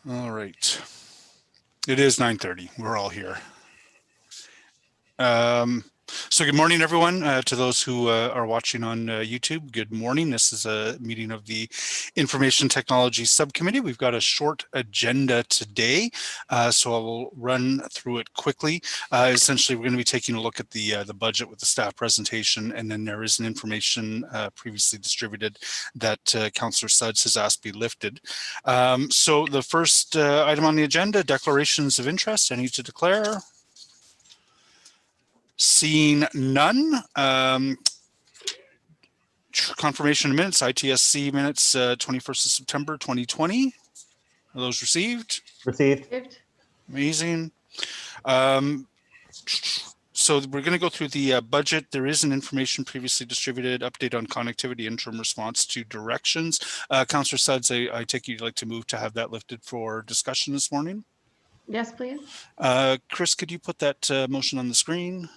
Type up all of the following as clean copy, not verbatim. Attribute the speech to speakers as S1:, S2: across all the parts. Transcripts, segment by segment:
S1: All right. It is 9:30. We're all here. So good morning, everyone. To those who are watching on YouTube, good morning. This is a meeting of the Information Technology Subcommittee. We've got a short agenda today, so I will run through it quickly. Essentially, we're going to be taking a look at the budget with the staff presentation, and then there is an information previously distributed that Councillor Suds has asked be lifted. So the first item on the agenda, declarations of interest. Any to declare? Seeing none, confirmation of minutes, ITSC minutes, 21st of September 2020. Are those received?
S2: Received.
S1: Amazing. So we're going to go through the budget. There is an information previously distributed, update on connectivity, interim response to directions. Councillor Suds, I take you'd like to move to have that lifted for discussion this morning?
S2: Yes, please.
S1: Chris, could you put that motion on the screen?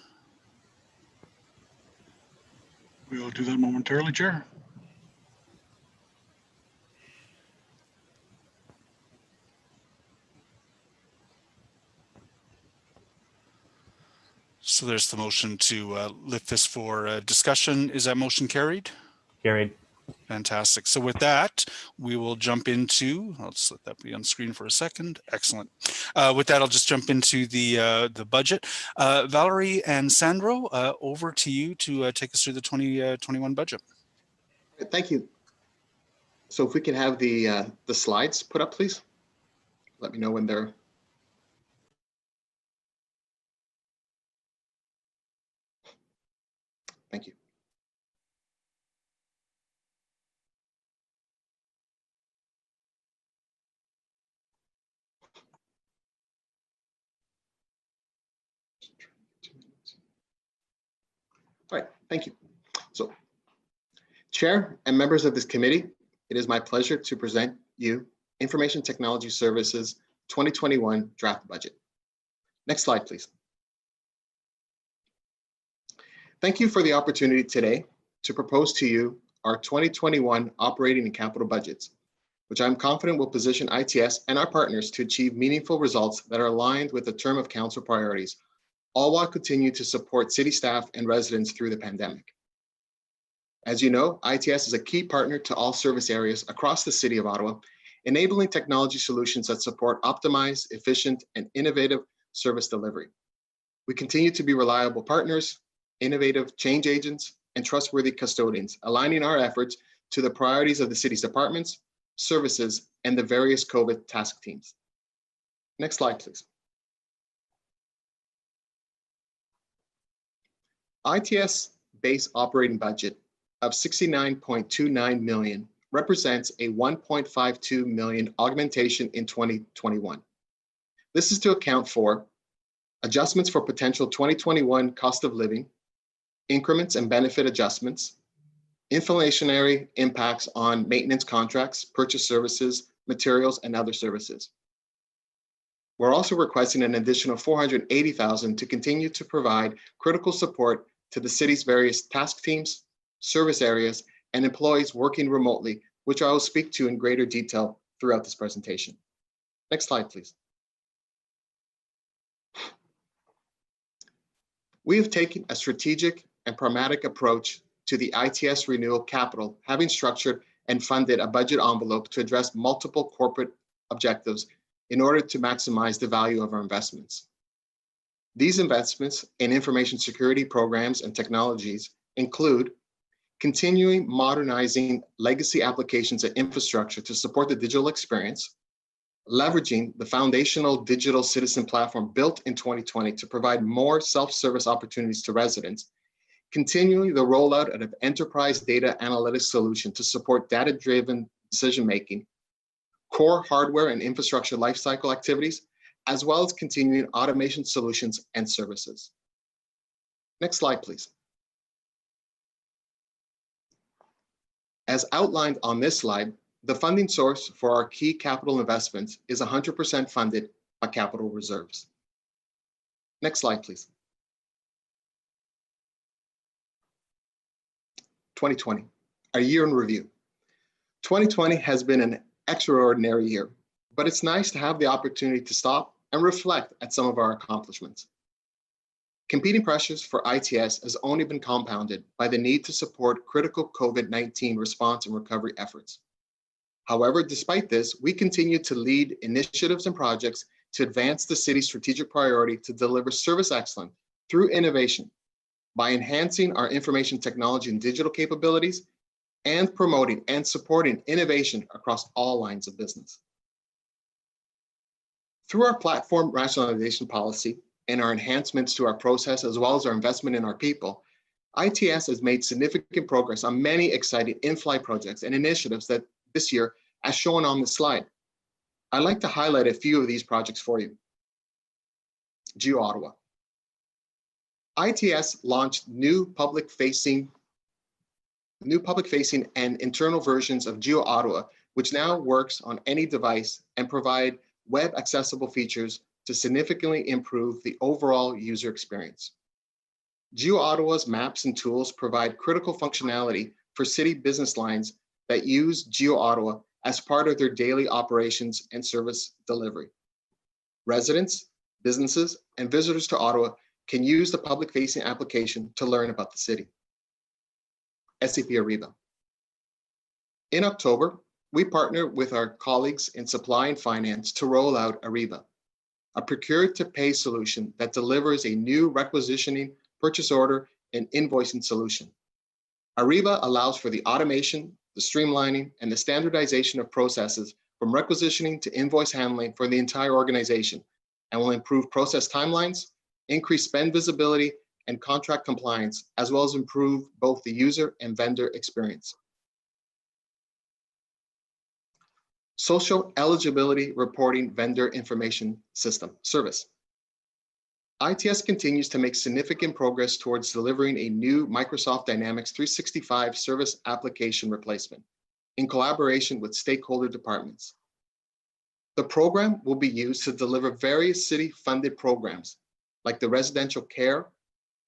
S3: We will do that momentarily, Chair.
S1: So there's the motion to lift this for discussion. Is that motion carried?
S4: Carried.
S1: Fantastic. So with that, we will jump into, I'll just let that be on screen for a second. Excellent. With that, I'll just jump into the budget. Valerie and Sandro, over to you to take us through the 2021 budget.
S5: Thank you. So if we can have the slides put up, please. Let me know when they're. Thank you. All right, thank you. So, Chair and members of this committee, it is my pleasure to present you Information Technology Services 2021 draft budget. Next slide, please. Thank you for the opportunity today to propose to you our 2021 operating and capital budgets, which I'm confident will position ITS and our partners to achieve meaningful results that are aligned with the term of council priorities, all while continuing to support city staff and residents through the pandemic. As you know, ITS is a key partner to all service areas across the City of Ottawa, enabling technology solutions that support optimized, efficient, and innovative service delivery. We continue to be reliable partners, innovative change agents, and trustworthy custodians, aligning our efforts to the priorities of the city's departments, services, and the various COVID task teams. Next slide, please. ITS base operating budget of $69.29 million represents a $1.52 million augmentation in 2021. This is to account for adjustments for potential 2021 cost of living, increments and benefit adjustments, inflationary impacts on maintenance contracts, purchase services, materials, and other services. We're also requesting an additional $480,000 to continue to provide critical support to the city's various task teams, service areas, and employees working remotely, which I will speak to in greater detail throughout this presentation. Next slide, please. We have taken a strategic and pragmatic approach to the ITS renewal capital, having structured and funded a budget envelope to address multiple corporate objectives in order to maximize the value of our investments. These investments in information security programs and technologies include continuing modernizing legacy applications and infrastructure to support the digital experience, leveraging the foundational digital citizen platform built in 2020 to provide more self-service opportunities to residents, continuing the rollout of an enterprise data analytics solution to support data-driven decision-making, core hardware and infrastructure lifecycle activities, as well as continuing automation solutions and services. Next slide, please. As outlined on this slide, the funding source for our key capital investments is 100% funded by capital reserves. Next slide, please. 2020, a year in review. 2020 has been an extraordinary year, but it's nice to have the opportunity to stop and reflect at some of our accomplishments. Competing pressures for ITS has only been compounded by the need to support critical COVID-19 response and recovery efforts. However, despite this, we continue to lead initiatives and projects to advance the city's strategic priority to deliver service excellence through innovation by enhancing our information technology and digital capabilities and promoting and supporting innovation across all lines of business. Through our platform rationalization policy and our enhancements to our process, as well as our investment in our people, ITS has made significant progress on many exciting in-flight projects and initiatives that this year, as shown on the slide. I'd like to highlight a few of these projects for you. Geo Ottawa. ITS launched new public-facing and internal versions of Geo Ottawa, which now works on any device and provide web accessible features to significantly improve the overall user experience. Geo Ottawa's maps and tools provide critical functionality for city business lines that use Geo Ottawa as part of their daily operations and service delivery. Residents, businesses, and visitors to Ottawa can use the public-facing application to learn about the city. SAP Ariba. In October, we partnered with our colleagues in supply and finance to roll out Ariba, a procure-to-pay solution that delivers a new requisitioning, purchase order, and invoicing solution. Ariba allows for the automation, the streamlining, and the standardization of processes from requisitioning to invoice handling for the entire organization, and will improve process timelines, increase spend visibility, and contract compliance, as well as improve both the user and vendor experience. Social Eligibility Reporting Vendor Information System service. ITS continues to make significant progress towards delivering a new Microsoft Dynamics 365 service application replacement in collaboration with stakeholder departments. The program will be used to deliver various city-funded programs like the residential care,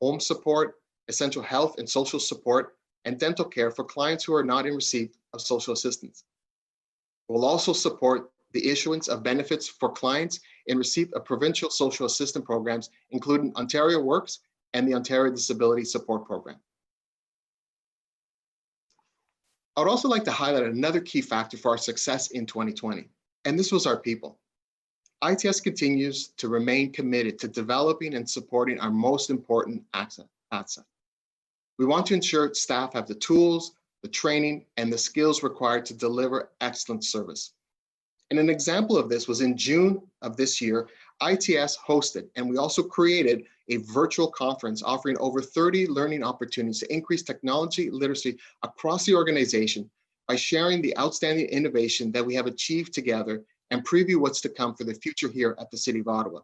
S5: home support, essential health and social support, and dental care for clients who are not in receipt of social assistance. It will also support the issuance of benefits for clients in receipt of provincial social assistance programs, including Ontario Works and the Ontario Disability Support Program. I would also like to highlight another key factor for our success in 2020, and this was our people. ITS continues to remain committed to developing and supporting our most important asset. We want to ensure staff have the tools, the training, and the skills required to deliver excellent service. And an example of this was in June of this year, ITS hosted, and we also created a virtual conference offering over 30 learning opportunities to increase technology literacy across the organization by sharing the outstanding innovation that we have achieved together and preview what's to come for the future here at the City of Ottawa.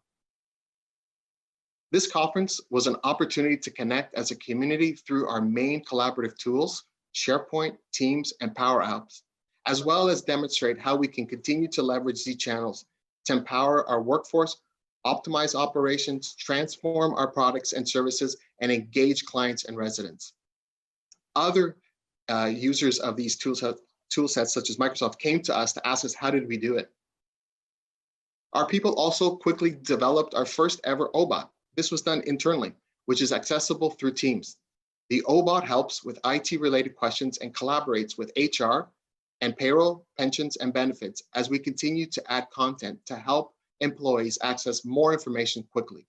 S5: This conference was an opportunity to connect as a community through our main collaborative tools, SharePoint, Teams, and Power Apps, as well as demonstrate how we can continue to leverage these channels to empower our workforce, optimize operations, transform our products and services, and engage clients and residents. Other users of these tool sets, such as Microsoft, came to us to ask us, how did we do it? Our people also quickly developed our first ever OBOT. This was done internally, which is accessible through Teams. The OBOT helps with IT-related questions and collaborates with HR and payroll, pensions, and benefits as we continue to add content to help employees access more information quickly.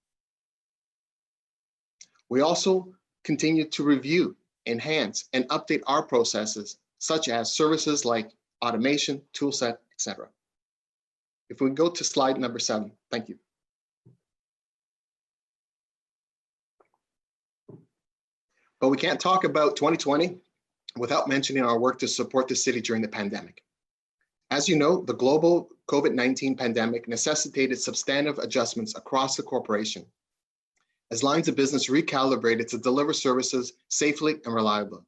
S5: We also continue to review, enhance, and update our processes, such as services like automation, toolset, etc. If we go to slide number 7, thank you. But we can't talk about 2020 without mentioning our work to support the city during the pandemic. As you know, the global COVID-19 pandemic necessitated substantive adjustments across the corporation as lines of business recalibrated to deliver services safely and reliably.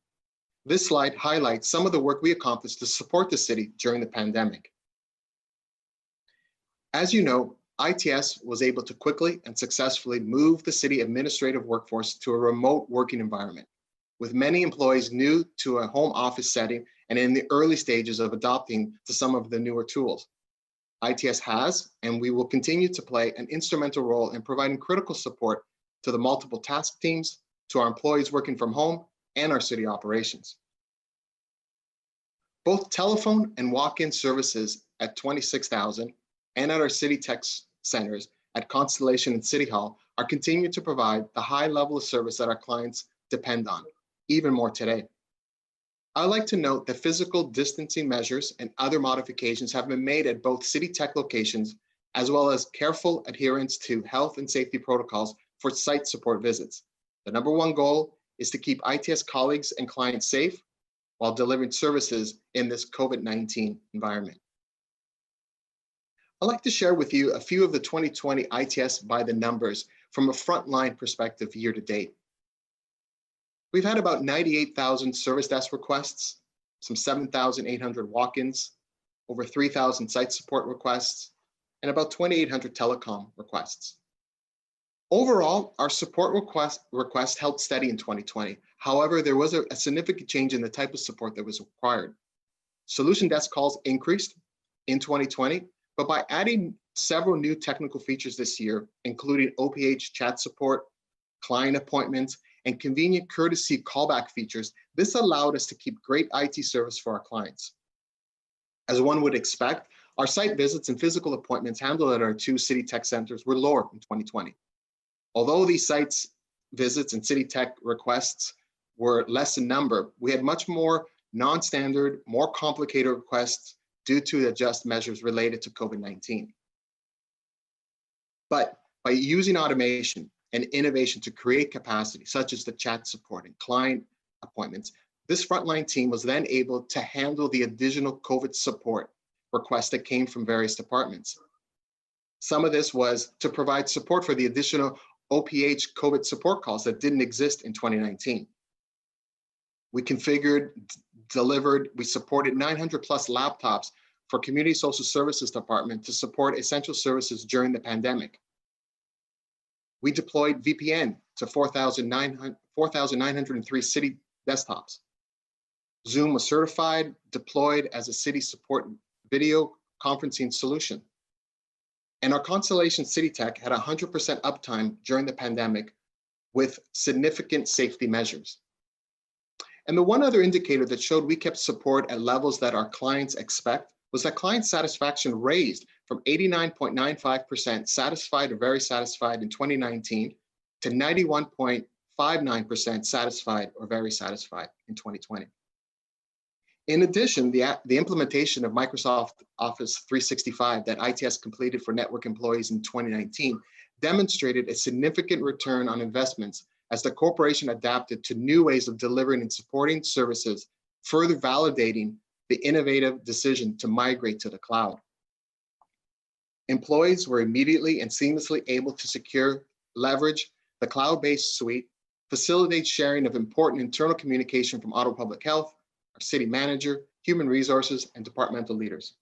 S5: This slide highlights some of the work we accomplished to support the city during the pandemic. As you know, ITS was able to quickly and successfully move the city administrative workforce to a remote working environment, with many employees new to a home office setting and in the early stages of adopting to some of the newer tools. ITS has, and we will continue to play an instrumental role in providing critical support to the multiple task teams, to our employees working from home, and our city operations. Both telephone and walk-in services at 26,000 and at our city tech centers at Constellation and City Hall are continuing to provide the high level of service that our clients depend on, even more today. I'd like to note that physical distancing measures and other modifications have been made at both city tech locations, as well as careful adherence to health and safety protocols for site support visits. The number one goal is to keep ITS colleagues and clients safe while delivering services in this COVID-19 environment. I'd like to share with you a few of the 2020 ITS by the numbers from a frontline perspective year to date. We've had about 98,000 service desk requests, some 7,800 walk-ins, over 3,000 site support requests, and about 2,800 telecom requests. Overall, our support request held steady in 2020. However, there was a significant change in the type of support that was required. Solution desk calls increased in 2020, but by adding several new technical features this year, including OPH chat support, client appointments, and convenient courtesy callback features, this allowed us to keep great IT service for our clients. As one would expect, our site visits and physical appointments handled at our two city tech centers were lower in 2020. Although these sites visits and city tech requests were less in number, we had much more non-standard, more complicated requests due to the just measures related to COVID-19. But by using automation and innovation to create capacity, such as the chat support and client appointments, this frontline team was then able to handle the additional COVID support requests that came from various departments. Some of this was to provide support for the additional OPH COVID support calls that didn't exist in 2019. We configured, delivered, we supported 900 plus laptops for Community Social Services Department to support essential services during the pandemic. We deployed VPN to 4,903 city desktops. Zoom was certified, deployed as a city support video conferencing solution. And our Constellation City Tech had 100% uptime during the pandemic with significant safety measures. And the one other indicator that showed we kept support at levels that our clients expect was that client satisfaction raised from 89.95% satisfied or very satisfied in 2019 to 91.59% satisfied or very satisfied in 2020. In addition, the implementation of Microsoft Office 365 that ITS completed for network employees in 2019 demonstrated a significant return on investments as the corporation adapted to new ways of delivering and supporting services, further validating the innovative decision to migrate to the cloud. Employees were immediately and seamlessly able to secure, leverage the cloud-based suite, facilitate sharing of important internal communication from Ottawa Public Health, our city manager, human resources, and departmental leaders.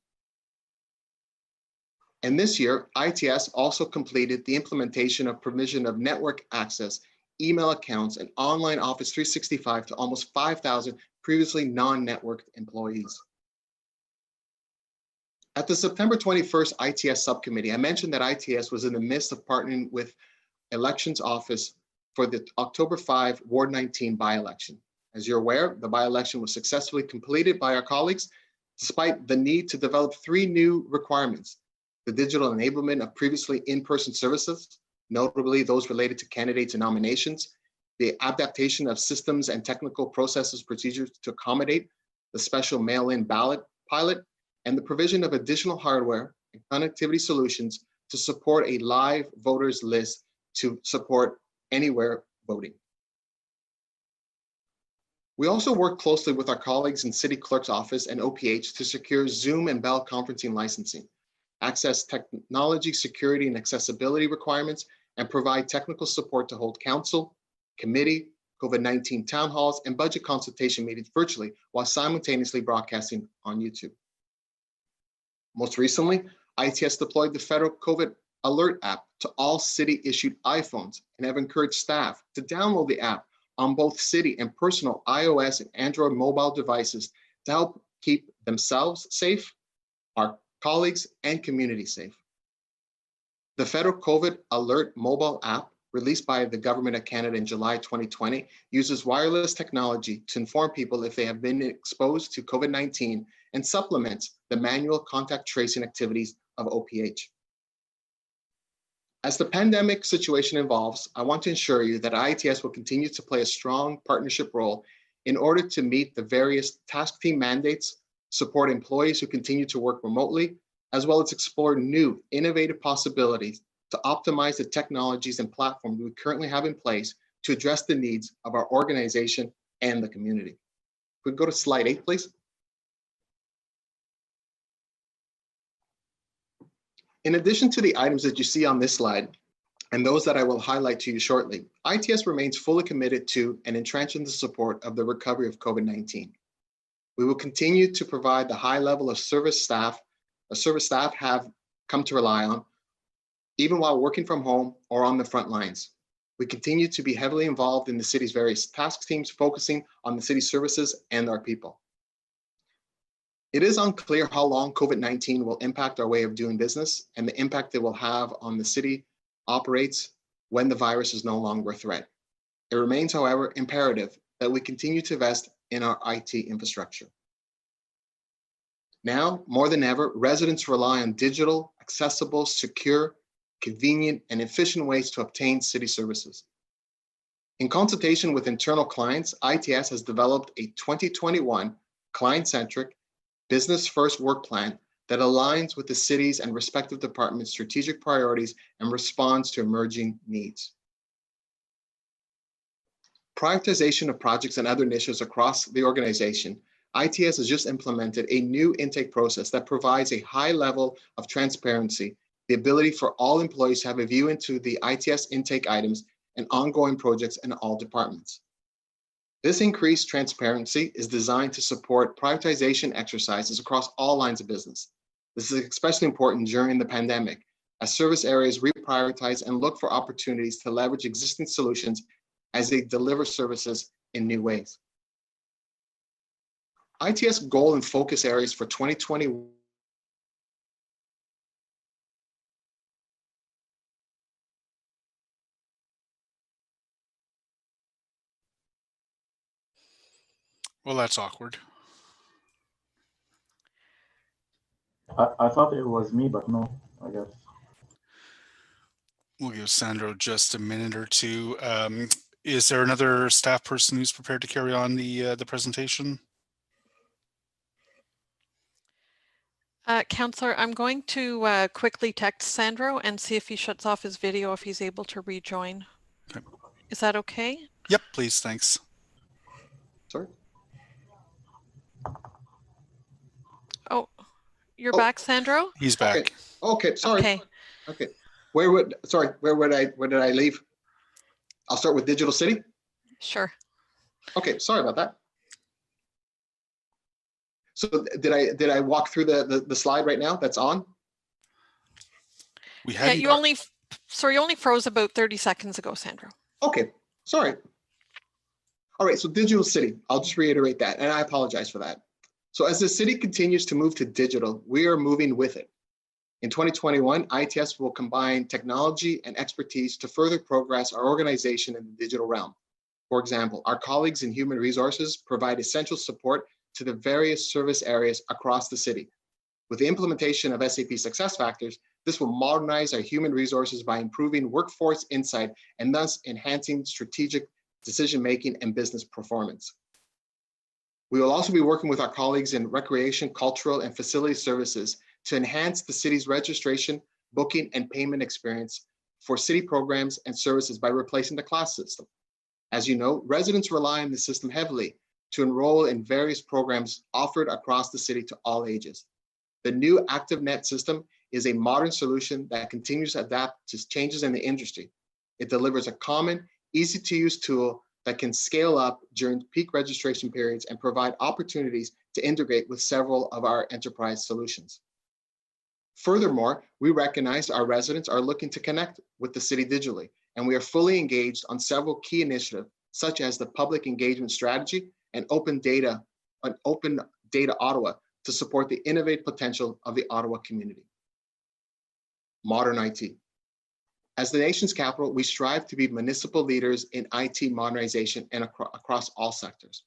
S5: And this year, ITS also completed the implementation of provision of network access, email accounts, and online Office 365 to almost 5,000 previously non-networked employees. At the September 21st ITS subcommittee, I mentioned that ITS was in the midst of partnering with Elections Office for the October 5 Ward 19 by-election. As you're aware, the by-election was successfully completed by our colleagues, despite the need to develop 3 new requirements: the digital enablement of previously in-person services, notably those related to candidates and nominations, the adaptation of systems and technical processes procedures to accommodate the special mail-in ballot pilot, and the provision of additional hardware and connectivity solutions to support a live voters list to support anywhere voting. We also work closely with our colleagues in City Clerk's Office and OPH to secure Zoom and Bell conferencing licensing, access technology, security, and accessibility requirements, and provide technical support to hold council, committee, COVID-19 town halls, and budget consultation meetings virtually while simultaneously broadcasting on YouTube. Most recently, ITS deployed the federal COVID alert app to all city-issued iPhones and have encouraged staff to download the app on both city and personal iOS and Android mobile devices to help keep themselves safe, our colleagues, and community safe. The federal COVID Alert mobile app, released by the Government of Canada in July 2020, uses wireless technology to inform people if they have been exposed to COVID-19 and supplements the manual contact tracing activities of OPH. As the pandemic situation evolves, I want to ensure you that ITS will continue to play a strong partnership role in order to meet the various task team mandates, support employees who continue to work remotely, as well as explore new innovative possibilities to optimize the technologies and platforms we currently have in place to address the needs of our organization and the community. We go to slide 8, please. In addition to the items that you see on this slide, and those that I will highlight to you shortly, ITS remains fully committed to and entrenched in the support of the recovery of COVID-19. We will continue to provide the high level of service staff have come to rely on, even while working from home or on the front lines. We continue to be heavily involved in the city's various task teams, focusing on the city services and our people. It is unclear how long COVID-19 will impact our way of doing business and the impact it will have on the city operates when the virus is no longer a threat. It remains, however, imperative that we continue to invest in our IT infrastructure. Now, more than ever, residents rely on digital, accessible, secure, convenient, and efficient ways to obtain city services. In consultation with internal clients, ITS has developed a 2021 client-centric, business-first work plan that aligns with the city's and respective departments' strategic priorities and responds to emerging needs. Prioritization of projects and other initiatives across the organization, ITS has just implemented a new intake process that provides a high level of transparency, the ability for all employees to have a view into the ITS intake items and ongoing projects in all departments. This increased transparency is designed to support prioritization exercises across all lines of business. This is especially important during the pandemic, as service areas reprioritize and look for opportunities to leverage existing solutions as they deliver services in new ways. ITS goal and focus areas for 2020.
S1: Well, that's awkward.
S4: I thought it was me, but no, I guess.
S1: We'll give Sandro just a minute or two. Is there another staff person who's prepared to carry on the presentation?
S6: Counselor, I'm going to quickly text Sandro and see if he shuts off his video, if he's able to rejoin.
S1: Okay.
S6: Is that okay?
S1: Yep, please, thanks.
S5: Sorry.
S6: Oh, you're back, Sandro?
S1: He's back.
S5: Okay, sorry.
S6: Okay.
S5: Okay. Where did I leave? I'll start with Digital City.
S6: Sure.
S5: Okay, sorry about that. So did I walk through the slide right now that's on?
S1: We
S6: Yeah,
S1: hadn't.
S6: you only froze about 30 seconds ago, Sandro.
S5: Okay, sorry. All right, so Digital City, I'll just reiterate that, and I apologize for that. So as the city continues to move to digital, we are moving with it. In 2021, ITS will combine technology and expertise to further progress our organization in the digital realm. For example, our colleagues in human resources provide essential support to the various service areas across the city. With the implementation of SAP SuccessFactors, this will modernize our human resources by improving workforce insight and thus enhancing strategic decision-making and business performance. We will also be working with our colleagues in recreation, cultural, and facility services to enhance the city's registration, booking, and payment experience for city programs and services by replacing the class system. As you know, residents rely on the system heavily to enroll in various programs offered across the city to all ages. The new ActiveNet system is a modern solution that continues to adapt to changes in the industry. It delivers a common, easy-to-use tool that can scale up during peak registration periods and provide opportunities to integrate with several of our enterprise solutions. Furthermore, we recognize our residents are looking to connect with the city digitally, and we are fully engaged on several key initiatives, such as the public engagement strategy and Open Data Ottawa, to to support the innovative potential of the Ottawa community. Modern IT. As the nation's capital, we strive to be municipal leaders in IT modernization and across all sectors.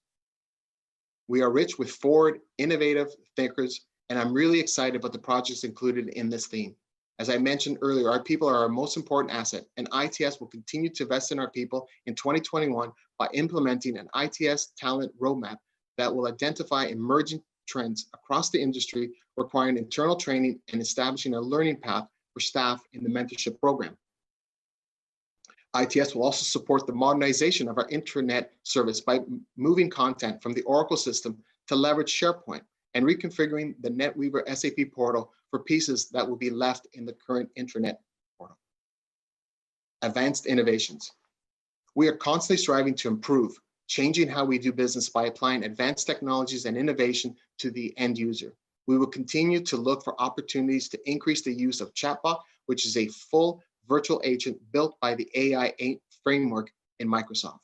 S5: We are rich with forward, innovative thinkers, and I'm really excited about the projects included in this theme. As I mentioned earlier, our people are our most important asset, and ITS will continue to invest in our people in 2021 by implementing an ITS talent roadmap that will identify emerging trends across the industry, requiring internal training and establishing a learning path for staff in the mentorship program. ITS will also support the modernization of our intranet service by moving content from the Oracle system to leverage SharePoint and reconfiguring the NetWeaver SAP portal for pieces that will be left in the current intranet portal. Advanced innovations. We are constantly striving to improve, changing how we do business by applying advanced technologies and innovation to the end user. We will continue to look for opportunities to increase the use of chatbot, which is a full virtual agent built by the AI framework in Microsoft.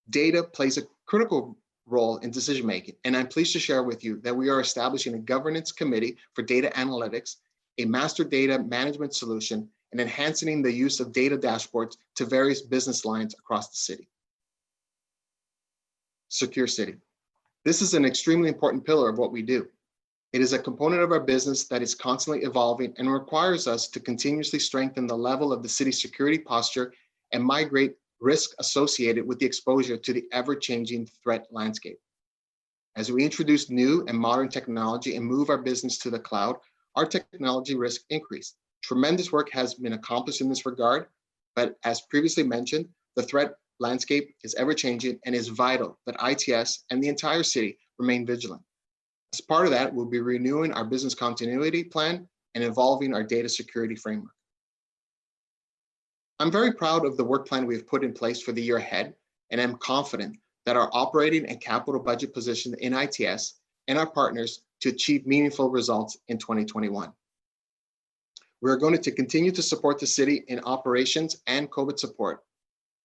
S5: Data plays a critical role in decision-making, and I'm pleased to share with you that we are establishing a governance committee for data analytics, a master data management solution, and enhancing the use of data dashboards to various business lines across the city. Secure city. This is an extremely important pillar of what we do. It is a component of our business that is constantly evolving and requires us to continuously strengthen the level of the city's security posture and migrate risk associated with the exposure to the ever-changing threat landscape. As we introduce new and modern technology and move our business to the cloud, our technology risk increase. Tremendous work has been accomplished in this regard, but as previously mentioned, the threat landscape is ever-changing and is vital that ITS and the entire city remain vigilant. As part of that, we'll be renewing our business continuity plan and evolving our data security framework. I'm very proud of the work plan we have put in place for the year ahead, and I'm confident that our operating and capital budget position in ITS and our partners to achieve meaningful results in 2021. We are going to continue to support the city in operations and COVID support.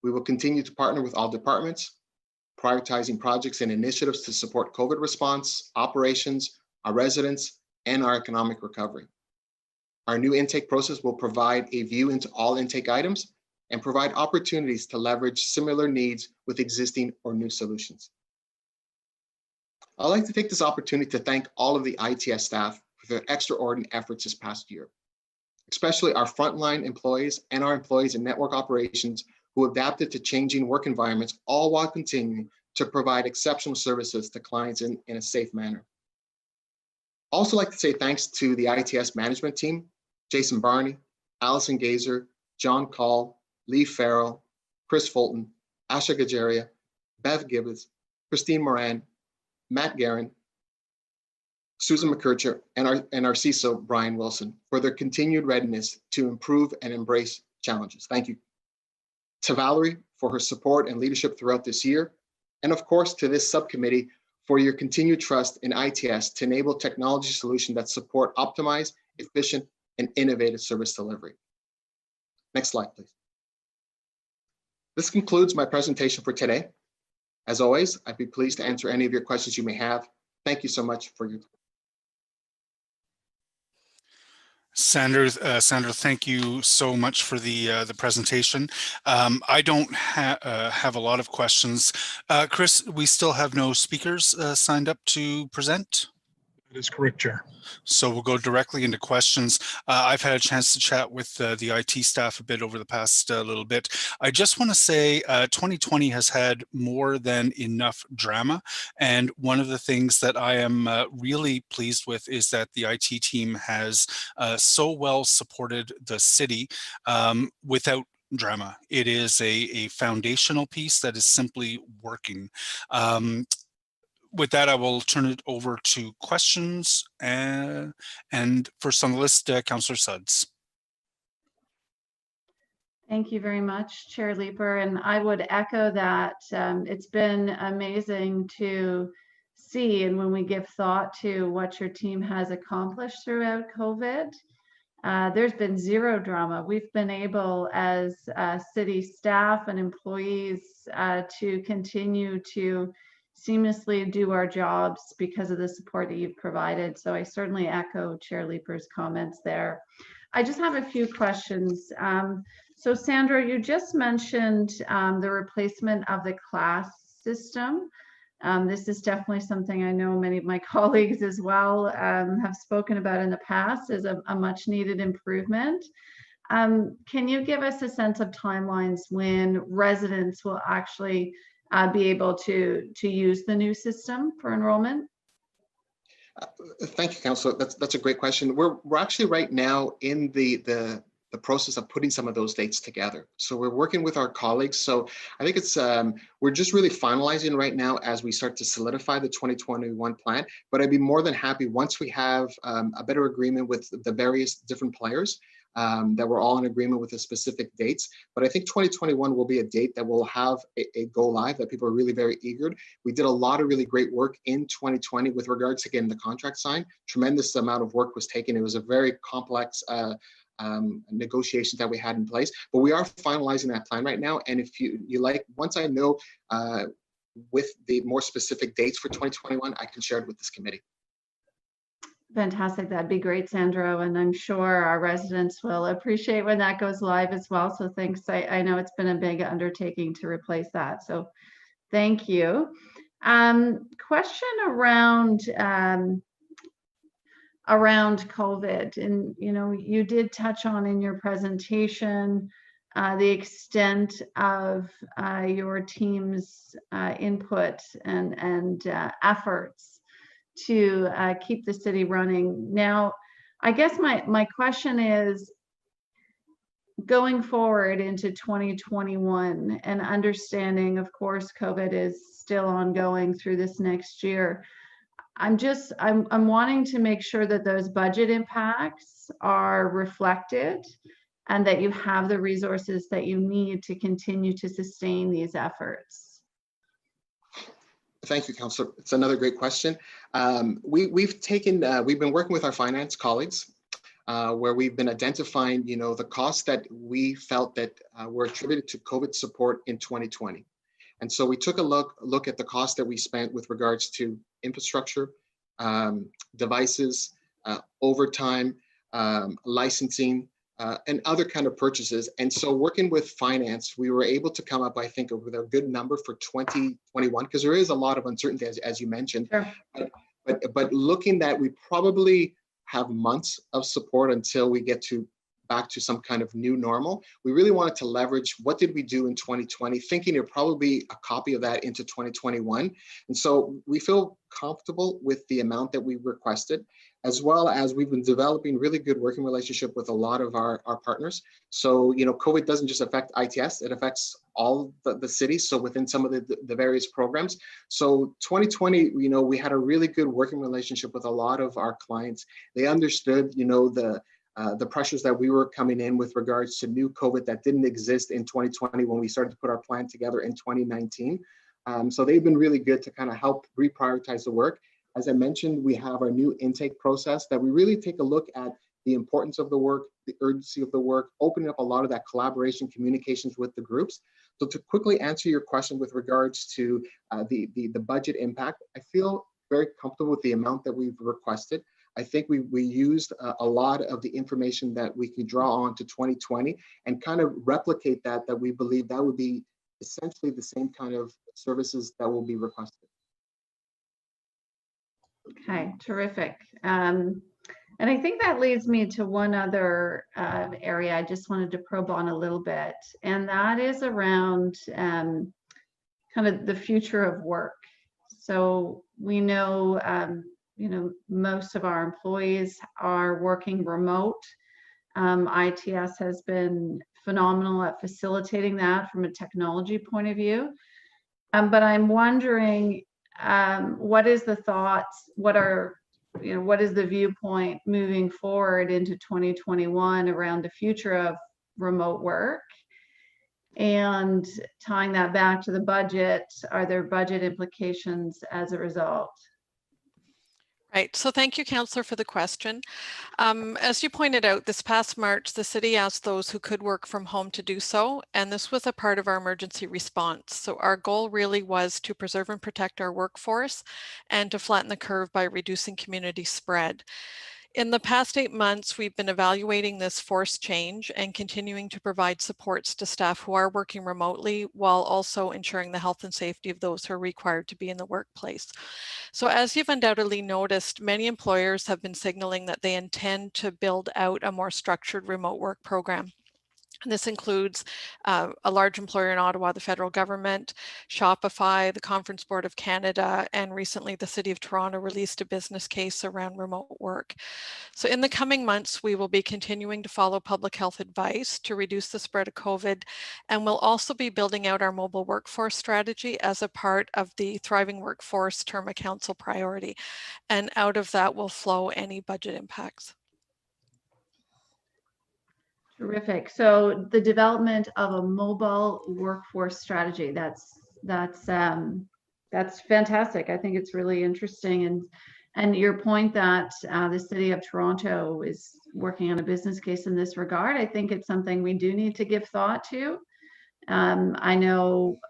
S5: We will continue to partner with all departments, prioritizing projects and initiatives to support COVID response, operations, our residents, and our economic recovery. Our new intake process will provide a view into all intake items and provide opportunities to leverage similar needs with existing or new solutions. I'd like to take this opportunity to thank all of the ITS staff for their extraordinary efforts this past year, especially our frontline employees and our employees in network operations who adapted to changing work environments, all while continuing to provide exceptional services to clients in a safe manner. Also like to say thanks to the ITS management team, Jason Barney, Allison Gazer, John Call, Lee Farrell, Chris Fulton, Asha Gajaria, Bev Gibbons, Christine Moran, Matt Guerin, Susan McKercher, and our CISO, Brian Wilson, for their continued readiness to improve and embrace challenges. Thank you. To Valerie for her support and leadership throughout this year, and of course to this subcommittee for your continued trust in ITS to enable technology solutions that support optimized, efficient, and innovative service delivery. Next slide, please. This concludes my presentation for today. As always, I'd be pleased to answer any of your questions you may have. Thank you so much for your time.
S1: Sandra, thank you so much for the presentation. I don't have a lot of questions. Chris, we still have no speakers signed up to present?
S3: That is correct, Chair.
S1: So we'll go directly into questions. I've had a chance to chat with the IT staff a bit over the past little bit. I just want to say 2020 has had more than enough drama. And one of the things that I am really pleased with is that the IT team has so well supported the city without drama. It is a foundational piece that is simply working. With that, I will turn it over to questions. And first on the list, Councillor Sudds.
S2: Thank you very much, Chair Leeper. And I would echo that. It's been amazing to see, and when we give thought to what your team has accomplished throughout COVID, there's been zero drama. We've been able as city staff and employees to continue to seamlessly do our jobs because of the support that you've provided. So I certainly echo Chair Leeper's comments there. I just have a few questions. So Sandra, you just mentioned the replacement of the class system. This is definitely something I know many of my colleagues as well have spoken about in the past as a much needed improvement. Can you give us a sense of timelines when residents will actually be able to use the new system for enrollment?
S5: Thank you, Councillor. That's a great question. We're actually right now in the process of putting some of those dates together. So we're working with our colleagues. So I think it's we're just really finalizing right now as we start to solidify the 2021 plan. But I'd be more than happy once we have a better agreement with the various different players. That we're all in agreement with the specific dates. But I think 2021 will be a date that will have a go live that people are really very eager. We did a lot of really great work in 2020 with regards to getting the contract signed. Tremendous amount of work was taken. It was a very complex negotiations that we had in place, but we are finalizing that plan right now. And if you like, once I know with the more specific dates for 2021, I can share it with this committee.
S2: Fantastic. That'd be great, Sandro. And I'm sure our residents will appreciate when that goes live as well. So thanks. I know it's been a big undertaking to replace that. So thank you. Question around COVID. And, you know, you did touch on in your presentation the extent of your team's input and efforts to keep the city running. Now, I guess my question is, going forward into 2021 and understanding, of course, COVID is still ongoing through this next year. I'm wanting to make sure that those budget impacts are reflected and that you have the resources that you need to continue to sustain these efforts.
S5: Thank you, Councillor. It's another great question. We've been working with our finance colleagues where we've been identifying, you know, the costs that we felt that were attributed to COVID support in 2020. And so we took a look at the cost that we spent with regards to infrastructure, devices, overtime, licensing, and other kind of purchases. And so working with finance, we were able to come up, I think, with a good number for 2021, because there is a lot of uncertainty, as you mentioned.
S2: Sure.
S5: But looking that we probably have months of support until we get back to some kind of new normal. We really wanted to leverage what did we do in 2020, thinking it'd probably be a copy of that into 2021. And so we feel comfortable with the amount that we requested, as well as we've been developing really good working relationship with a lot of our partners. So, you know, COVID doesn't just affect ITS, it affects all the cities. So within some of the various programs. So 2020, you know, we had a really good working relationship with a lot of our clients. They understood, you know, the pressures that we were coming in with regards to new COVID that didn't exist in 2020 when we started to put our plan together in 2019. So they've been really good to kind of help reprioritize the work. As I mentioned, we have our new intake process that we really take a look at the importance of the work, the urgency of the work, opening up a lot of that collaboration, communications with the groups. So to quickly answer your question with regards to the budget impact, I feel very comfortable with the amount that we've requested. I think we used a lot of the information that we could draw on to 2020 and kind of replicate that we believe that would be essentially the same kind of services that will be requested.
S2: Okay, terrific. And I think that leads me to one other area I just wanted to probe on a little bit, and that is around kind of the future of work. So we know, you know, most of our employees are working remote. ITS has been phenomenal at facilitating that from a technology point of view. But I'm wondering, what is the thoughts? What is the viewpoint moving forward into 2021 around the future of remote work? And tying that back to the budget, are there budget implications as a result?
S6: Right. So thank you, Councillor, for the question. As you pointed out, this past March, the city asked those who could work from home to do so, and this was a part of our emergency response. So our goal really was to preserve and protect our workforce and to flatten the curve by reducing community spread. In the past 8 months, we've been evaluating this forced change and continuing to provide supports to staff who are working remotely while also ensuring the health and safety of those who are required to be in the workplace. So as you've undoubtedly noticed, many employers have been signaling that they intend to build out a more structured remote work program. And this includes a large employer in Ottawa, the federal government, Shopify, the Conference Board of Canada, and recently the City of Toronto released a business case around remote work. So in the coming months, we will be continuing to follow public health advice to reduce the spread of COVID, and we'll also be building out our mobile workforce strategy as a part of the Thriving Workforce Term of Council priority. And out of that will flow any budget impacts.
S2: Terrific. So the development of a mobile workforce strategy, that's fantastic. I think it's really interesting. And your point that the City of Toronto is working on a business case in this regard, I think it's something we do need to give thought to. I know,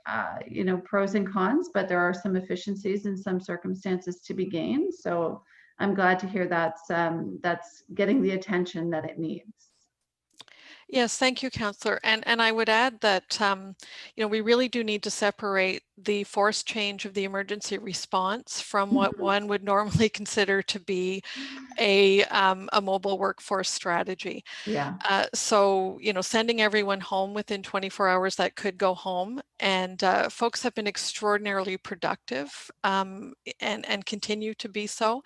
S2: pros and cons, but there are some efficiencies in some circumstances to be gained. So I'm glad to hear that's getting the attention that it needs.
S6: Yes, thank you, Councillor. And I would add that, we really do need to separate the forced change of the emergency response from what one would normally consider to be a mobile workforce strategy.
S2: Yeah.
S6: So, sending everyone home within 24 hours that could go home, and folks have been extraordinarily productive and continue to be so.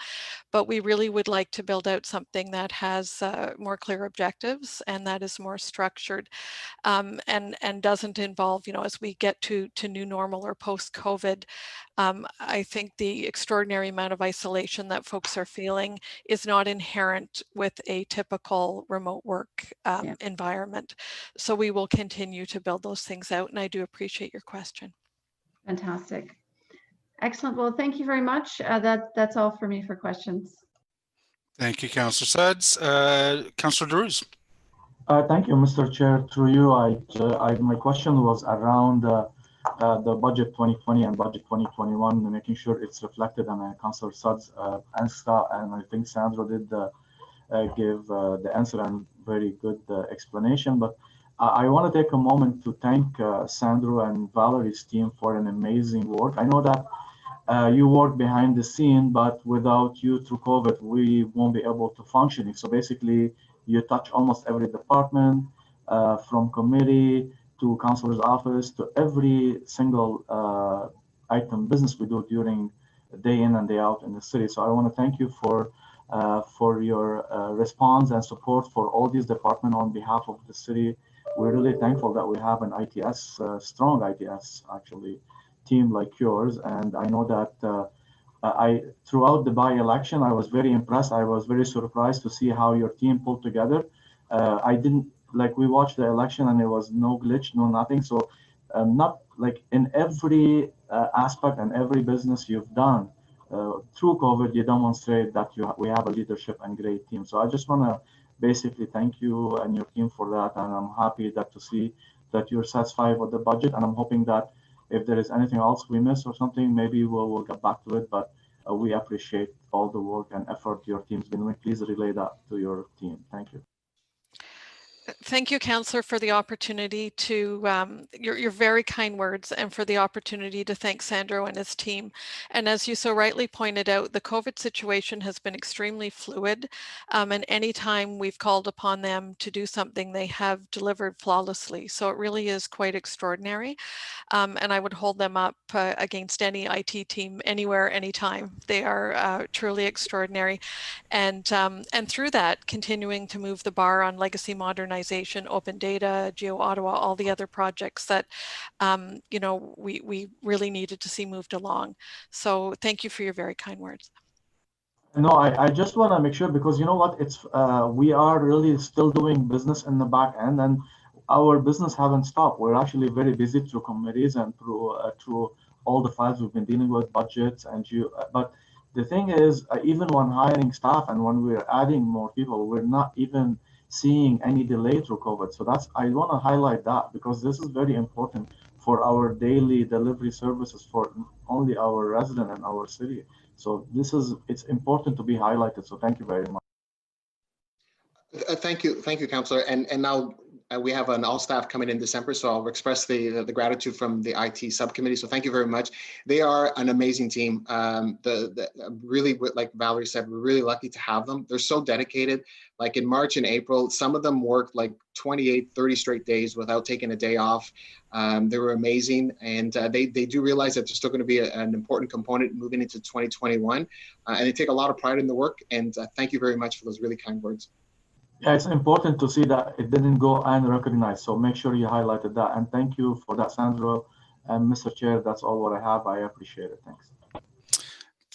S6: But we really would like to build out something that has more clear objectives and that is more structured and doesn't involve, as we get to new normal or post-COVID, I think the extraordinary amount of isolation that folks are feeling is not inherent with a typical remote work environment. So we will continue to build those things out, and I do appreciate your question.
S2: Fantastic. Excellent. Well, thank you very much. That's all for me for questions.
S1: Thank you, Councillor Suds. Councillor Derues.
S4: Thank you, Mr. Chair. Through you, my question was around the budget 2020 and budget 2021, making sure it's reflected. And Councillor Suds answer, and I think Sandro did give the answer and very good explanation. But I want to take a moment to thank Sandro and Valerie's team for an amazing work. I know that you work behind the scene, but without you through COVID, we won't be able to function. So basically, you touch almost every department, from committee to councilor's office to every single item business we do during day in and day out in the city. So I want to thank you for your response and support for all these departments on behalf of the city. We're really thankful that we have an ITS, strong ITS actually, team like yours. And I know that throughout the by-election, I was very impressed. I was very surprised to see how your team pulled together. We watched the election and there was no glitch, no nothing. So not like in every aspect and every business you've done through COVID, you demonstrate that we have a leadership and great team. So I just want to basically thank you and your team for that. And I'm happy to see that you're satisfied with the budget. And I'm hoping that if there is anything else we miss or something, maybe we'll get back to it. But we appreciate all the work and effort your team's been doing. Please relay that to your team. Thank you.
S6: Thank you, Councillor, for the opportunity to, your very kind words, and for the opportunity to thank Sandro and his team. And as you so rightly pointed out, the COVID situation has been extremely fluid, and anytime we've called upon them to do something, they have delivered flawlessly. So it really is quite extraordinary. And I would hold them up against any IT team anywhere, anytime. They are truly extraordinary. And through that, continuing to move the bar on legacy modernization, open data, Geo Ottawa, all the other projects that, we really needed to see moved along. So thank you for your very kind words.
S4: No, I just want to make sure, because you know what, it's we are really still doing business in the back end, and our business haven't stopped. We're actually very busy through committees and through all the files we've been dealing with, budgets and but The thing is, even when hiring staff and when we're adding more people, we're not even seeing any delay through COVID. So I want to highlight that because this is very important for our daily delivery services for only our resident and our city. So it's important to be highlighted. So thank you very much.
S5: Thank you, Councillor. And now we have an all staff coming in December, so I'll express the gratitude from the IT subcommittee. So thank you very much. They are an amazing team. Really, like Valerie said, we're really lucky to have them. They're so dedicated. Like in March and April, some of them worked like 28, 30 straight days without taking a day off. They were amazing, and they do realize that they're still going to be an important component moving into 2021, and they take a lot of pride in the work. And thank you very much for those really kind words.
S4: Yeah, it's important to see that it didn't go unrecognized. So make sure you highlighted that. And thank you for that, Sandro. And Mr. Chair, that's all what I have. I appreciate it. Thanks.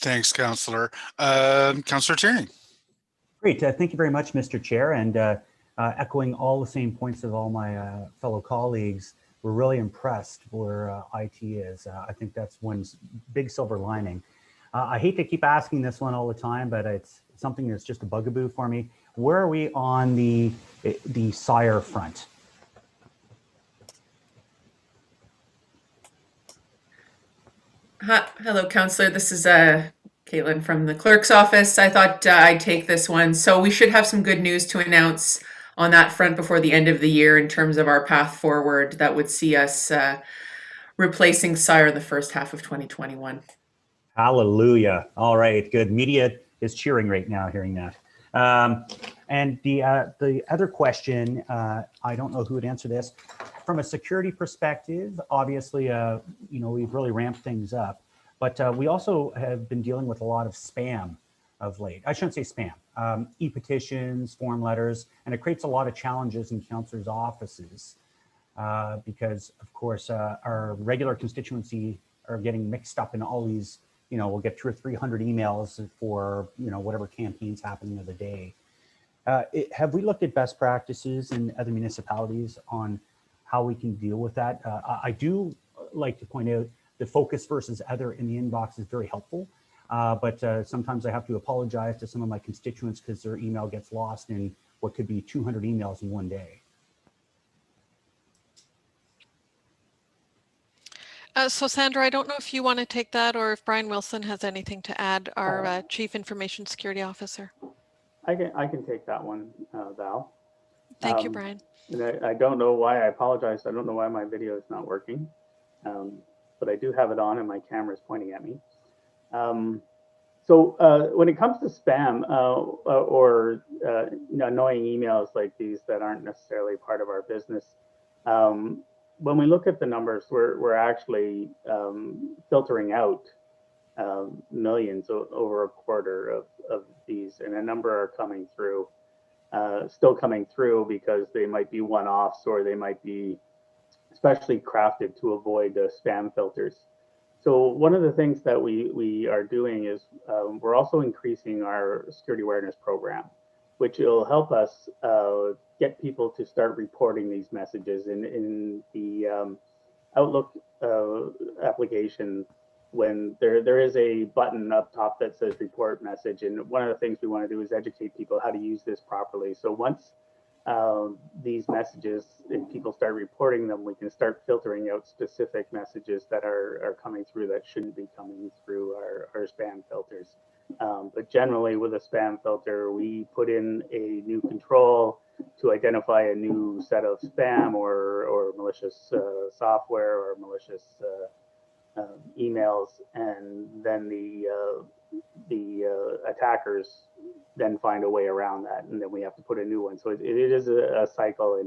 S1: Thanks, Councillor. Councillor Tierney.
S7: Great. Thank you very much, Mr. Chair. And echoing all the same points of all my fellow colleagues, we're really impressed where IT is. I think that's one big silver lining. I hate to keep asking this one all the time, but it's something that's just a bugaboo for me. Where are we on the SIRE front?
S8: Hello, Councillor. This is Caitlin from the clerk's office. I thought I'd take this one. So we should have some good news to announce on that front before the end of the year in terms of our path forward that would see us replacing SIRE in the first half of 2021.
S7: Hallelujah. All right, good. Media is cheering right now hearing that. And the other question, I don't know who would answer this. From a security perspective, obviously, we've really ramped things up, but we also have been dealing with a lot of spam of late. I shouldn't say spam, e-petitions, form letters, and it creates a lot of challenges in councillors' offices because, of course, our regular constituency are getting mixed up in all these. We'll get 200 or 300 emails for, whatever campaign's happening of the day. Have we looked at best practices in other municipalities on how we can deal with that? I do like to point out the focus versus other in the inbox is very helpful, but sometimes I have to apologize to some of my constituents because their email gets lost in what could be 200 emails in one day.
S6: So Sandra, I don't know if you want to take that or if Brian Wilson has anything to add, our Chief Information Security Officer.
S9: I can take that one, Val.
S6: Thank you, Brian.
S9: And I don't know why. I apologize. I don't know why my video is not working, but I do have it on and my camera is pointing at me. So when it comes to spam or annoying emails like these that aren't necessarily part of our business, when we look at the numbers, we're actually filtering out millions, over a quarter of these, and a number are coming through, still coming through because they might be one-offs or they might be especially crafted to avoid the spam filters. So one of the things that we are doing is we're also increasing our security awareness program, which will help us get people to start reporting these messages in the Outlook application. When there is a button up top that says report message, and one of the things we want to do is educate people how to use this properly. So once these messages and people start reporting them, we can start filtering out specific messages that are coming through that shouldn't be coming through our spam filters. But generally with a spam filter, we put in a new control to identify a new set of spam or malicious software or malicious emails, and then the attackers then find a way around that, and then we have to put a new one. So it is a cycle,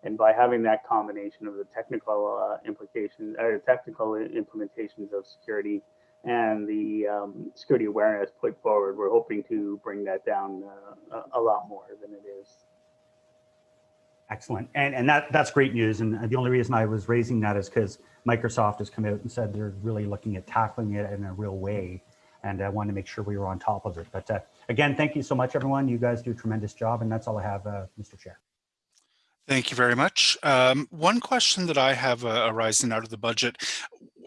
S9: and by having that combination of the technical implications or technical implementations of security and the security awareness put forward, we're hoping to bring that down a lot more than it is.
S7: Excellent. And that's great news. And the only reason I was raising that is because Microsoft has come out and said they're really looking at tackling it in a real way. And I wanted to make sure we were on top of it. But again, thank you so much, everyone. You guys do a tremendous job. And that's all I have, Mr. Chair.
S1: Thank you very much. One question that I have arising out of the budget,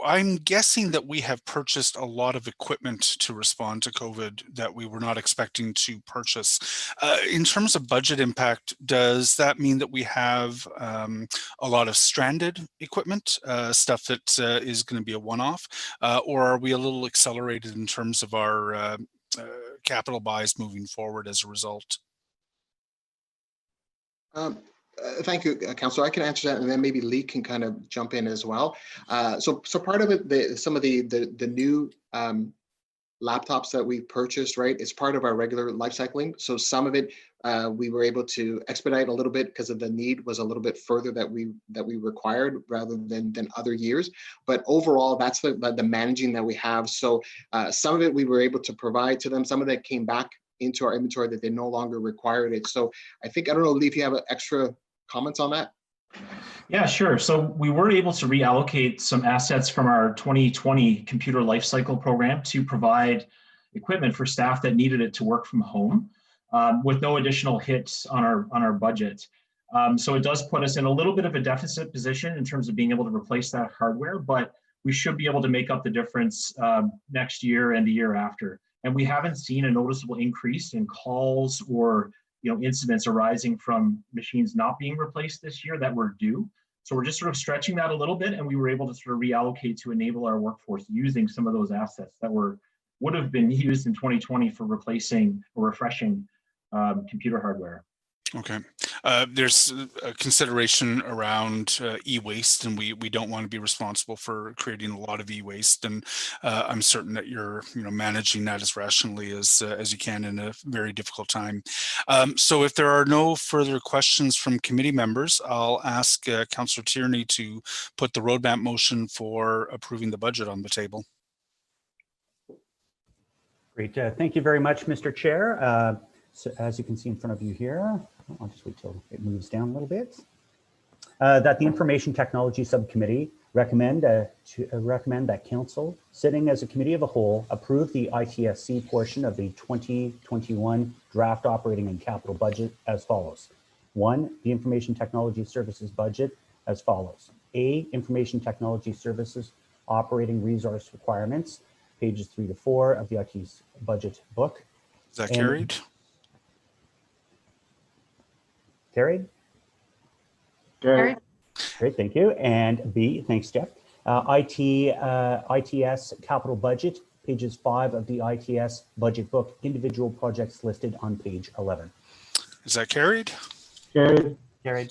S1: I'm guessing that we have purchased a lot of equipment to respond to COVID that we were not expecting to purchase. In terms of budget impact, does that mean that we have a lot of stranded equipment, stuff that is going to be a one-off, or are we a little accelerated in terms of our capital buys moving forward as a result?
S5: Thank you, Councillor. I can answer that, and then maybe Lee can kind of jump in as well. So part of it, some of the new laptops that we purchased, right, is part of our regular life cycling. So some of it we were able to expedite a little bit because of the need was a little bit further that we required rather than other years. But overall, that's the managing that we have. So some of it we were able to provide to them. Some of that came back into our inventory that they no longer required it. So I don't know, Lee, if you have extra comments on that.
S10: Yeah, sure. So we were able to reallocate some assets from our 2020 computer lifecycle program to provide equipment for staff that needed it to work from home with no additional hits on our budget. So it does put us in a little bit of a deficit position in terms of being able to replace that hardware, but we should be able to make up the difference next year and the year after. And we haven't seen a noticeable increase in calls or incidents arising from machines not being replaced this year that were due. So we're just sort of stretching that a little bit, and we were able to sort of reallocate to enable our workforce using some of those assets that would have been used in 2020 for replacing or refreshing computer hardware.
S1: Okay. There's a consideration around e-waste, and we don't want to be responsible for creating a lot of e-waste. And I'm certain that you're managing that as rationally as you can in a very difficult time. So if there are no further questions from committee members, I'll ask Councillor Tierney to put the roadmap motion for approving the budget on the table.
S7: Great. Thank you very much, Mr. Chair. So as you can see in front of you here, I'll just wait till it moves down a little bit. That the Information Technology Subcommittee recommend that Council, sitting as a committee of a whole, approve the ITSC portion of the 2021 draft operating and capital budget as follows. 1, the Information Technology Services budget as follows. A, Information Technology Services operating resource requirements, pages 3 to 4 of the IT's budget book.
S1: Is that carried?
S7: Carried?
S2: Carried.
S7: Great, thank you. And B, thanks, Jeff. ITS capital budget, pages 5 of the ITS budget book, individual projects listed on page 11.
S1: Is that carried?
S4: Carried.
S7: Carried.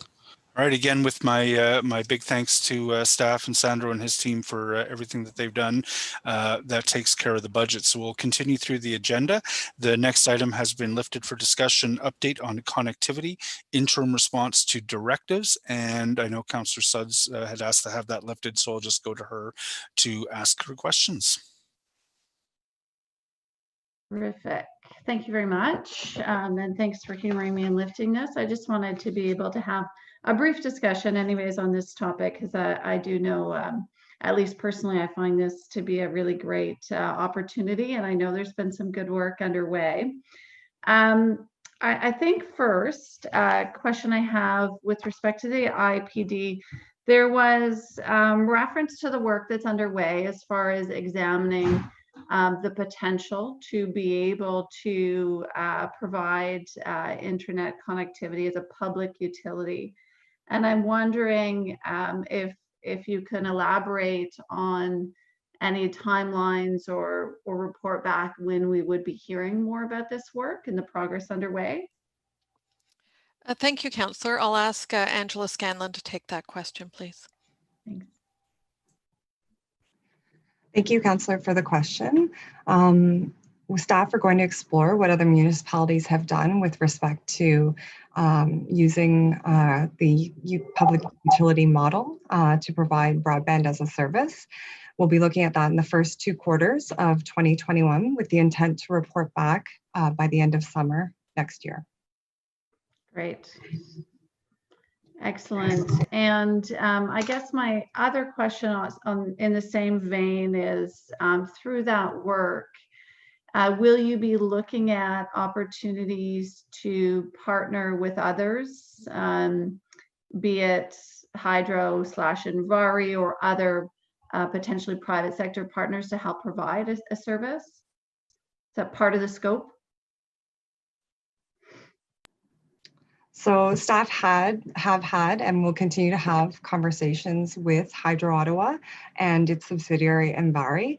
S1: All right, again, with my my big thanks to staff and Sandro and his team for everything that they've done. That takes care of the budget. So we'll continue through the agenda. The next item has been lifted for discussion, update on connectivity, interim response to directives. And I know Councillor Sudds had asked to have that lifted, so I'll just go to her to ask her questions.
S2: Terrific. Thank you very much. And thanks for humoring me in lifting this. I just wanted to be able to have a brief discussion anyways on this topic, because I do know, at least personally, I find this to be a really great opportunity, and I know there's been some good work underway. I think first question I have with respect to the IPD, there was reference to the work that's underway as far as examining the potential to be able to provide internet connectivity as a public utility. And I'm wondering if you can elaborate on any timelines or report back when we would be hearing more about this work and the progress underway.
S6: Thank you, Councillor. I'll ask Angela Scanlon to take that question, please.
S2: Thanks.
S11: Thank you, Councillor, for the question. Staff are going to explore what other municipalities have done with respect to using the public utility model to provide broadband as a service. We'll be looking at that in the first 2 quarters of 2021 with the intent to report back by the end of summer next year.
S2: Great. Excellent. And I guess my other question in the same vein is through that work, will you be looking at opportunities to partner with others, be it Hydro / Envari or other potentially private sector partners to help provide a service? Is that part of the scope?
S11: So staff have had and will continue to have conversations with Hydro Ottawa and its subsidiary Envari.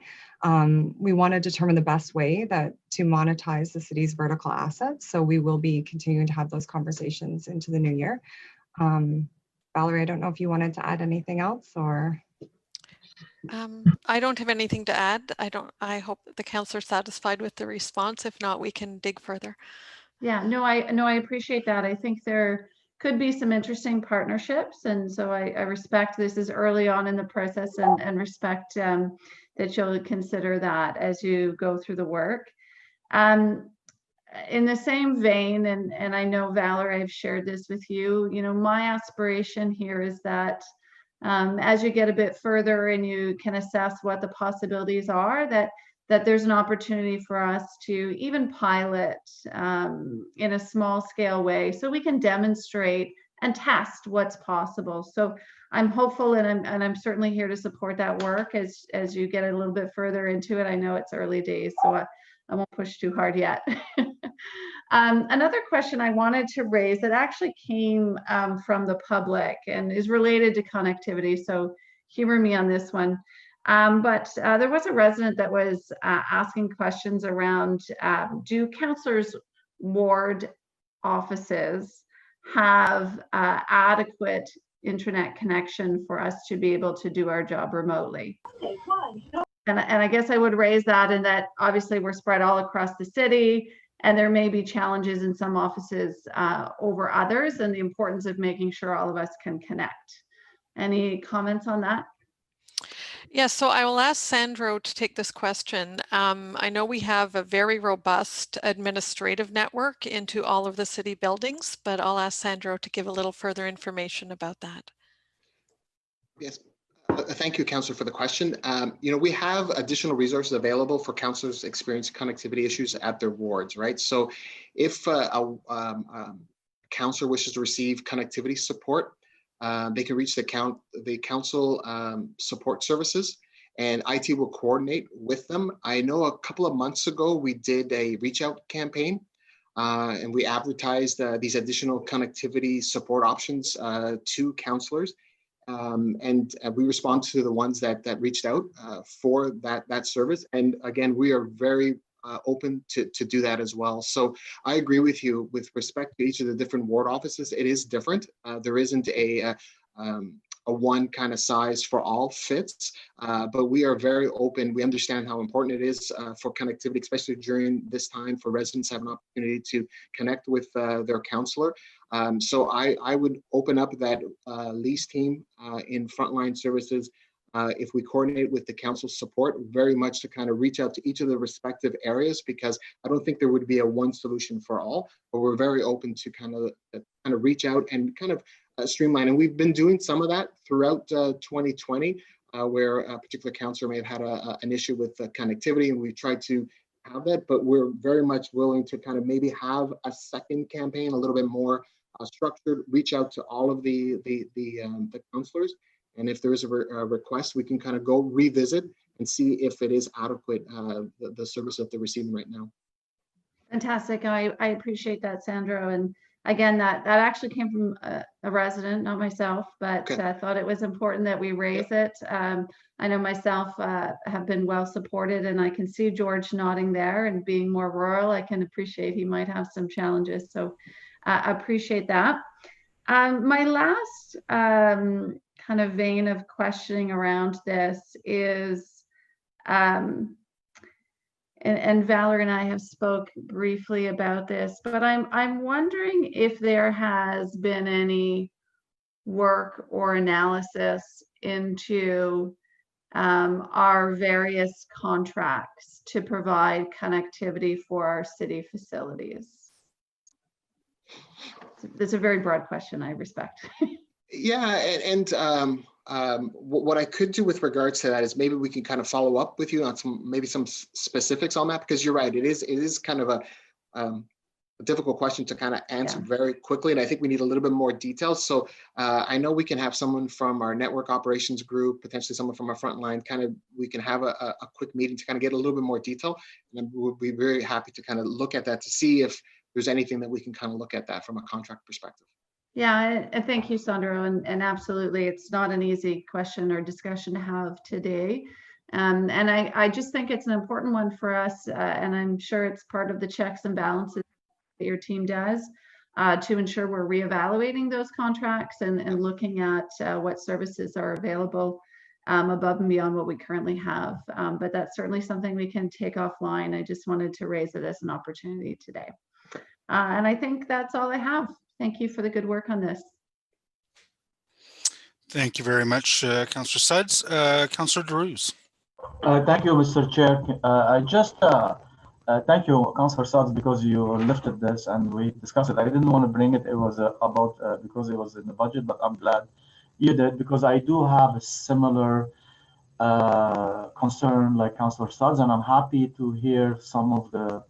S11: We want to determine the best way to monetize the city's vertical assets. So we will be continuing to have those conversations into the new year. Valerie, I don't know if you wanted to add anything else or.
S6: I don't have anything to add. I hope that the councillor is satisfied with the response. If not, we can dig further.
S2: Yeah, no, I appreciate that. I think there could be some interesting partnerships. And so I respect this is early on in the process and respect that you'll consider that as you go through the work. In the same vein, and I know Valerie, I've shared this with you, my aspiration here is that as you get a bit further and you can assess what the possibilities are, that there's an opportunity for us to even pilot in a small scale way so we can demonstrate and test what's possible. So I'm hopeful and I'm certainly here to support that work as you get a little bit further into it. I know it's early days, so I won't push too hard yet. Another question I wanted to raise that actually came from the public and is related to connectivity, so humor me on this one. But there was a resident that was asking questions around, do councillors' ward offices have adequate internet connection for us to be able to do our job remotely? And I guess I would raise that in that obviously we're spread all across the city and there may be challenges in some offices over others, and the importance of making sure all of us can connect. Any comments on that?
S6: Yes, so I will ask Sandro to take this question. I know we have a very robust administrative network into all of the city buildings, but I'll ask Sandro to give a little further information about that.
S5: Yes. Thank you, Councillor, for the question. We have additional resources available for councillors experiencing connectivity issues at their wards, right? So if a councillor wishes to receive connectivity support, they can reach the council support services, and IT will coordinate with them. I know a couple of months ago, we did a reach out campaign and we advertised these additional connectivity support options to councillors. And we respond to the ones that reached out for that service. And again, we are very open to do that as well. So I agree with you with respect to each of the different ward offices. It is different. There isn't a one kind of size for all fits, but we are very open. We understand how important it is for connectivity, especially during this time, for residents to have an opportunity to connect with their councillor. So I would open up that lease team in frontline services if we coordinate with the council support very much to kind of reach out to each of the respective areas, because I don't think there would be a one solution for all, but we're very open to kind of reach out and kind of streamline. And we've been doing some of that throughout 2020, where a particular councillor may have had an issue with connectivity, and we tried to have that, but we're very much willing to kind of maybe have a second campaign, a little bit more structured, reach out to all of the councillors. And if there is a request, we can kind of go revisit and see if it is adequate, the service that they're receiving right now.
S2: Fantastic. I appreciate that, Sandro. And again, that actually came from a resident, not myself, but
S5: Okay.
S2: I thought it was important that we raise it. I know myself have been well supported, and I can see George nodding there, and being more rural, I can appreciate he might have some challenges. So I appreciate that. My last kind of vein of questioning around this is, and Valerie and I have spoke briefly about this, but I'm wondering if there has been any work or analysis into our various contracts to provide connectivity for our city facilities. It's a very broad question, I respect.
S5: Yeah, and what I could do with regards to that is maybe we can kind of follow up with you on some specifics on that, because you're right, it is kind of difficult question to kind of answer very quickly, and I think we need a little bit more detail. So I know we can have someone from our network operations group, potentially someone from our front line, we can have a quick meeting to kind of get a little bit more detail, and we'll be very happy to kind of look at that to see if there's anything that we can kind of look at that from a contract perspective.
S2: Yeah, and thank you, Sandro, and absolutely, it's not an easy question or discussion to have today. And I just think it's an important one for us, and I'm sure it's part of the checks and balances that your team does to ensure we're reevaluating those contracts and looking at what services are available above and beyond what we currently have. But that's certainly something we can take offline. I just wanted to raise it as an opportunity today. And I think that's all I have. Thank you for the good work on this.
S1: Thank you very much, Councillor Suds. Councillor Derues.
S4: Thank you, Mr. Chair. Thank you, Councillor Suds, because you lifted this and we discussed it. I didn't want to bring it. It was because it was in the budget, but I'm glad you did, because I do have a similar concern like Councillor Suds, and I'm happy to hear some of the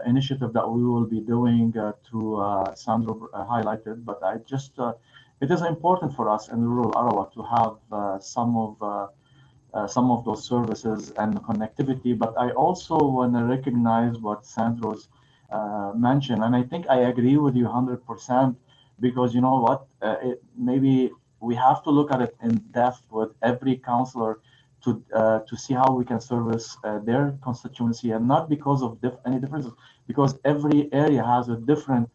S4: initiative that we will be doing to Sandro highlighted. But it is important for us in rural Ottawa to have some of those services and connectivity. But I also want to recognize what Sandro's mentioned, and I think I agree with you 100%, because you know what, maybe we have to look at it in depth with every councillor to see how we can service their constituency, and not because of any differences, because every area has a different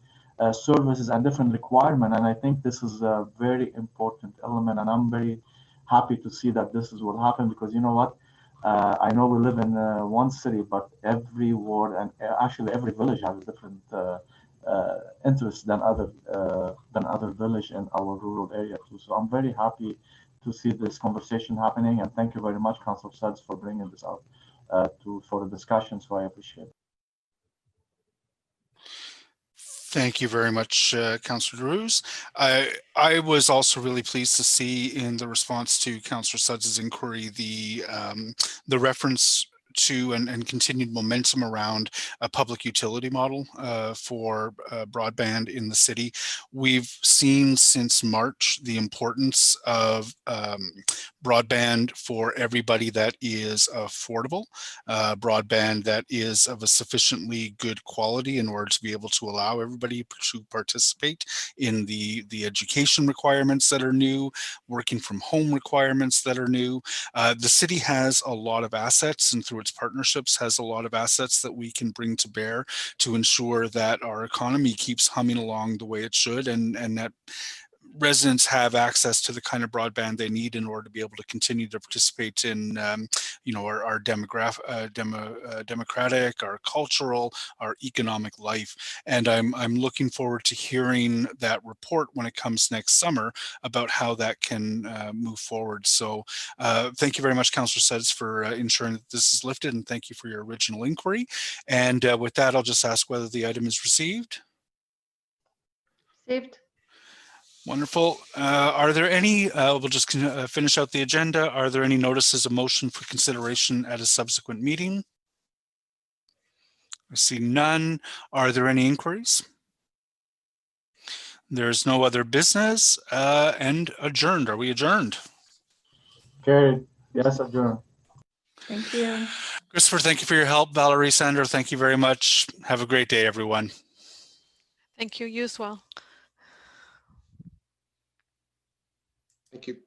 S4: services and different requirement, and I think this is a very important element, and I'm very happy to see that this is what happened, because you know what, I know we live in one city, but every ward and actually every village has a different interest than other village in our rural area too. So I'm very happy to see this conversation happening, and thank you very much, Councillor Suds, for bringing this out for the discussion. So I appreciate it.
S1: Thank you very much, Councillor Derues. I was also really pleased to see in the response to Councillor Suds' inquiry the reference to and continued momentum around a public utility model for broadband in the city. We've seen since March the importance of broadband for everybody that is affordable, broadband that is of a sufficiently good quality in order to be able to allow everybody to participate in the education requirements that are new, working from home requirements that are new. The city has a lot of assets, and through its partnerships has a lot of assets that we can bring to bear to ensure that our economy keeps humming along the way it should, and that residents have access to the kind of broadband they need in order to be able to continue to participate in, our democratic, our cultural, our economic life. And I'm looking forward to hearing that report when it comes next summer about how that can move forward. So thank you very much, Councillor Suds, for ensuring that this is lifted, and thank you for your original inquiry. And with that, I'll just ask whether the item is received.
S2: Received.
S1: Wonderful. Are there any, we'll just finish out the agenda. Are there any notices of motion for consideration at a subsequent meeting? I see none. Are there any inquiries? There's no other business, and adjourned. Are we adjourned?
S4: Carried. Yes, adjourned.
S2: Thank you.
S1: Christopher, thank you for your help. Valerie, Sandra, thank you very much. Have a great day, everyone.
S6: Thank you. You as well.
S5: Thank you.